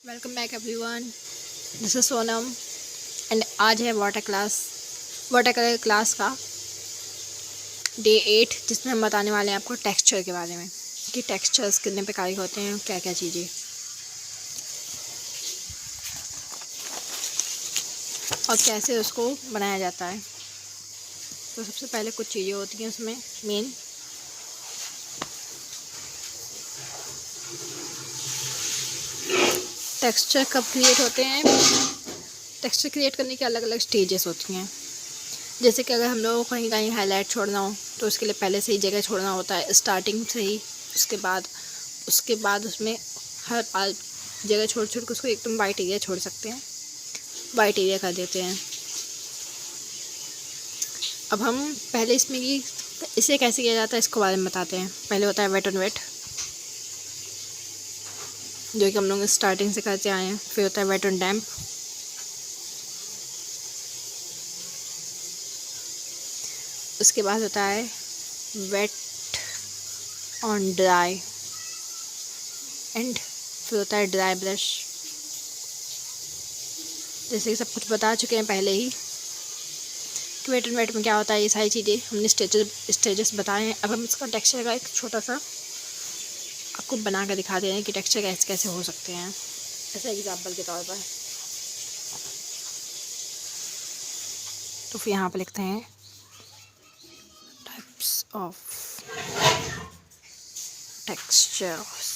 Welcome back everyone. This is Sonam and आज है water colour class का डे 8, जिसमें हम बताने वाले हैं आपको टेक्सचर के बारे में कि टेक्सचर्स कितने प्रकार के होते हैं, क्या क्या चीज़ें और कैसे उसको बनाया जाता है। तो सबसे पहले कुछ चीज़ें होती हैं उसमें मेन। टेक्सचर कब क्रिएट होते हैं? टेक्सचर क्रिएट करने के अलग अलग स्टेजेस होती हैं। जैसे कि अगर हम लोगों को कहीं कहीं हाईलाइट छोड़ना हो तो उसके लिए पहले से ही जगह छोड़ना होता है, स्टार्टिंग से ही। उसके बाद उसमें हर जगह छोड़ छोड़ के उसको एकदम वाइट एरिया छोड़ सकते हैं, वाइट एरिया कर देते हैं। अब हम पहले इसमें कि इसे कैसे किया जाता है इसके बारे में बताते हैं। पहले होता है वेट ऑन वेट, जो कि हम लोग स्टार्टिंग से करते आए हैं। फिर होता है वेट ऑन डैम्प, उसके बाद होता है वेट ऑन ड्राई एंड फिर होता है ड्राई ब्रश। जैसे कि सब कुछ बता चुके हैं पहले ही कि वेट एंड वेट में क्या होता है। ये सारी चीज़ें हमने स्टेजेस बताए हैं। अब हम इसका टेक्सचर का एक छोटा सा आपको बना कर दिखा दे रहे हैं कि टेक्सचर कैसे कैसे हो सकते हैं, ऐसे एग्जाम्पल के तौर पर। तो फिर यहाँ पर लिखते हैं टाइप्स ऑफ टेक्सचर्स।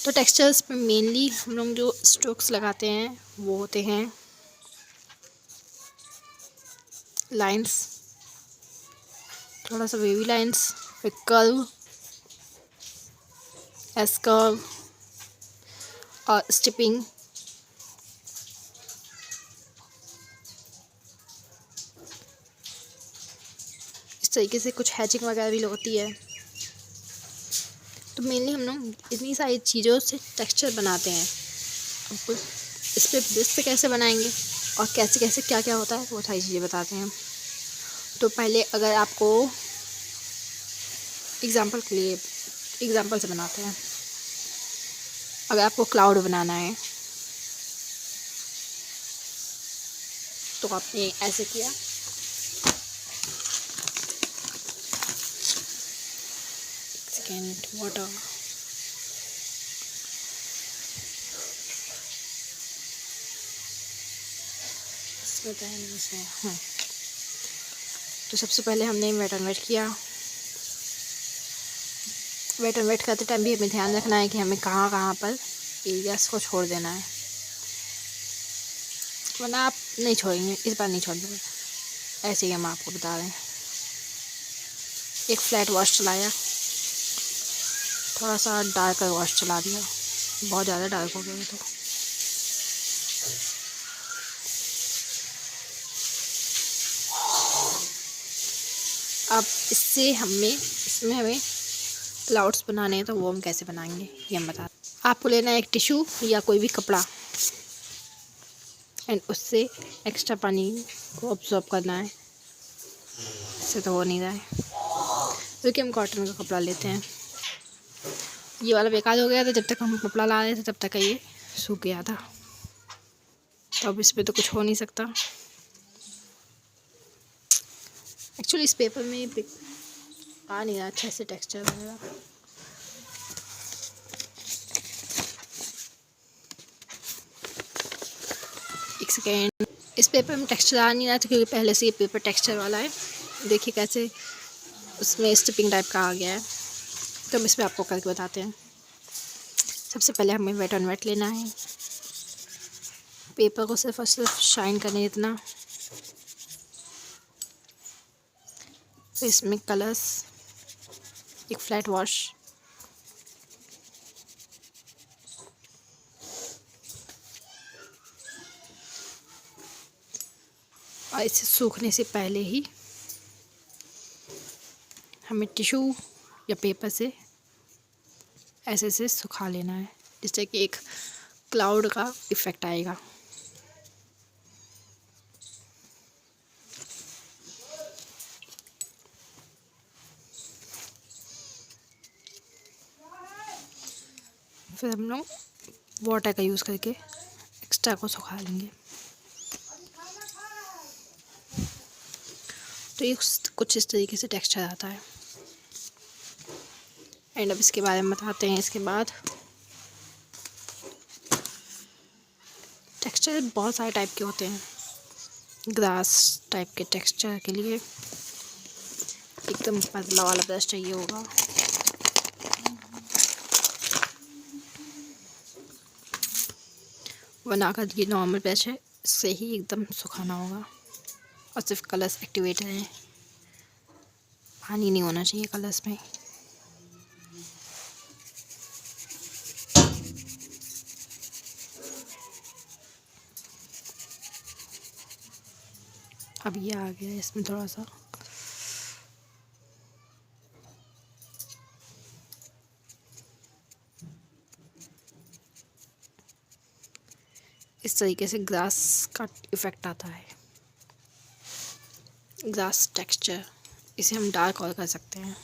तो टेक्सचर्स में मेनली हम लोग जो स्ट्रोक्स लगाते हैं वो होते हैं लाइंस, थोड़ा सा वेवी लाइंस, फिर कर्व, एस कर्व और स्टिपिंग। इस तरीके से कुछ हैचिंग वगैरह भी होती है। तो मेनली हम लोग इतनी सारी चीज़ों से टेक्सचर बनाते हैं। अब इस पे कैसे बनाएंगे और कैसे कैसे क्या क्या होता है वो सारी चीज़ें बताते हैं। तो पहले अगर आपको एग्जांपल के लिए एग्जांपल से बनाते हैं। अगर आपको क्लाउड बनाना है तो आपने ऐसे किया, सेकेंड वाटर, इसमें तो सबसे पहले हमने वेट एंड वेट किया। वेट एंड वेट करते टाइम भी हमें ध्यान रखना है कि हमें कहाँ कहाँ पर एरियाज को छोड़ देना है, वरना आप नहीं छोड़ेंगे। इस बार नहीं छोड़ देंगे, ऐसे ही हम आपको बता रहे हैं। एक फ्लैट वॉश चलाया, थोड़ा सा डार्कर वॉश चला दिया, बहुत ज़्यादा डार्क हो गया तो। अब इसमें हमें क्लाउड्स बनाने हैं, तो वो हम कैसे बनाएंगे ये हम बता। आपको लेना है एक टिश्यू या कोई भी कपड़ा एंड उससे एक्स्ट्रा पानी को ऑब्जॉर्ब करना है। इससे तो हो नहीं रहा है, क्योंकि हम कॉटन का कपड़ा लेते हैं। ये वाला बेकार हो गया था, जब तक हम कपड़ा ला रहे थे तब तक ये सूख गया था। तो अब इस पर तो कुछ हो नहीं सकता। एक्चुअली इस पेपर में आ नहीं रहा अच्छे से टेक्सचर वगैरह। एक सेकेंड, इस पेपर में टेक्सचर आ नहीं रहा था क्योंकि पहले से ये पेपर टेक्सचर वाला है। देखिए कैसे उसमें स्टिपिंग टाइप का आ गया है। तो हम इसमें आपको करके बताते हैं। सबसे पहले हमें वेट ऑन वेट लेना है, पेपर को सिर्फ और सिर्फ शाइन करने इतना। फिर इसमें कलर्स, एक फ्लैट वॉश, और इसे सूखने से पहले ही हमें टिश्यू या पेपर से ऐसे से सुखा लेना है, जिससे कि एक क्लाउड का इफ़ेक्ट आएगा। फिर हम लोग वाटर का यूज़ करके एक्स्ट्रा को सुखा लेंगे। तो ये कुछ इस तरीके से टेक्सचर आता है। एंड अब इसके बारे में बताते हैं। इसके बाद टेक्सचर बहुत सारे टाइप के होते हैं। ग्रास टाइप के टेक्सचर के लिए एकदम पतला वाला ब्रश चाहिए होगा। वरना अगर ये नॉर्मल ब्रश है, इससे ही एकदम सुखाना होगा। और सिर्फ कलर्स एक्टिवेट हैं, पानी नहीं होना चाहिए कलर्स में। अब ये आ गया, इसमें थोड़ा सा इस तरीके से ग्रास का इफ़ेक्ट आता है। ग्रास टेक्सचर, इसे हम डार्क और कर सकते हैं।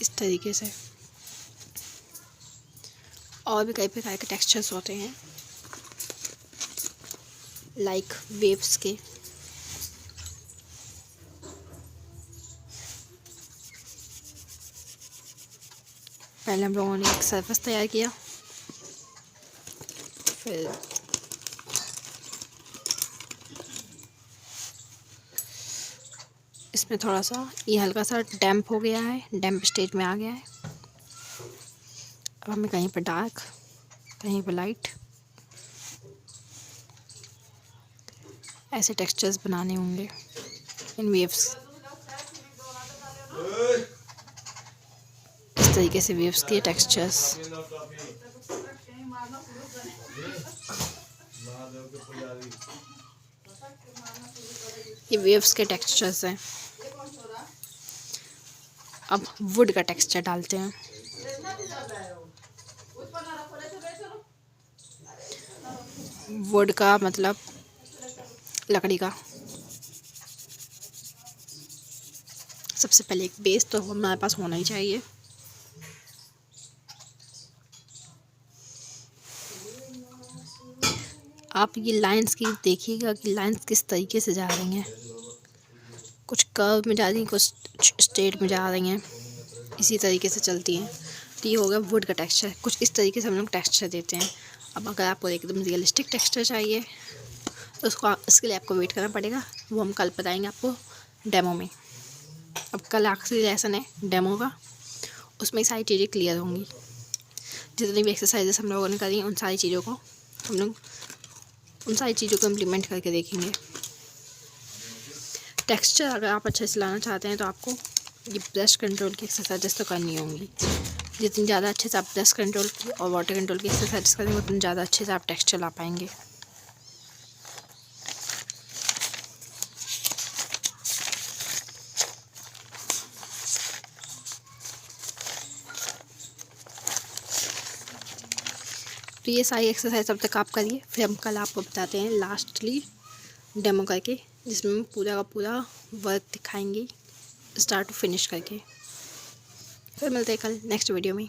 इस तरीके से और भी कई प्रकार के टेक्सचर्स होते हैं, लाइक वेव्स के। पहले हम लोगों ने एक सरफेस तैयार किया, फिर इसमें थोड़ा सा ये हल्का सा डैम्प हो गया है, डैम्प स्टेज में आ गया है। अब हमें कहीं पर डार्क, कहीं पर लाइट, ऐसे टेक्सचर्स बनाने होंगे इन वेव्स। इस तरीके से वेव्स के टेक्सचर्स। ये वेव्स के टेक्सचर्स हैं। अब वुड का टेक्सचर डालते हैं। वुड का मतलब लकड़ी का। सबसे पहले एक बेस तो हमारे पास होना ही चाहिए। आप ये लाइंस की देखिएगा कि लाइंस किस तरीके से जा रही हैं। कुछ कर्व में जा रही हैं, कुछ स्ट्रेट में जा रही हैं, इसी तरीके से चलती हैं। तो ये हो गया वुड का टेक्सचर। कुछ इस तरीके से हम लोग टेक्सचर देते हैं। अब अगर आपको एकदम रियलिस्टिक टेक्सचर चाहिए तो इसके लिए आपको वेट करना पड़ेगा। वो हम कल बताएंगे आपको डेमो में। अब कल आखिरी लेसन है डेमो का, उसमें सारी चीज़ें क्लियर होंगी। जितनी भी एक्सरसाइजेस हम लोगों ने करी उन सारी चीज़ों को हम लोग इम्प्लीमेंट करके देखेंगे। टेक्सचर अगर आप अच्छे से लाना चाहते हैं तो आपको ये ब्रश कंट्रोल की एक्सरसाइजेस तो करनी होंगी। जितनी ज़्यादा अच्छे से आप ब्रश कंट्रोल की और वाटर कंट्रोल की एक्सरसाइज करेंगे उतनी ज़्यादा अच्छे से आप टेक्सचर ला पाएंगे। तो ये सारी एक्सरसाइज अब तक आप करिए, फिर हम कल आपको बताते हैं लास्टली डेमो करके, जिसमें हम पूरा का पूरा वर्क दिखाएंगे स्टार्ट टू फिनिश करके। फिर मिलते हैं कल नेक्स्ट वीडियो में।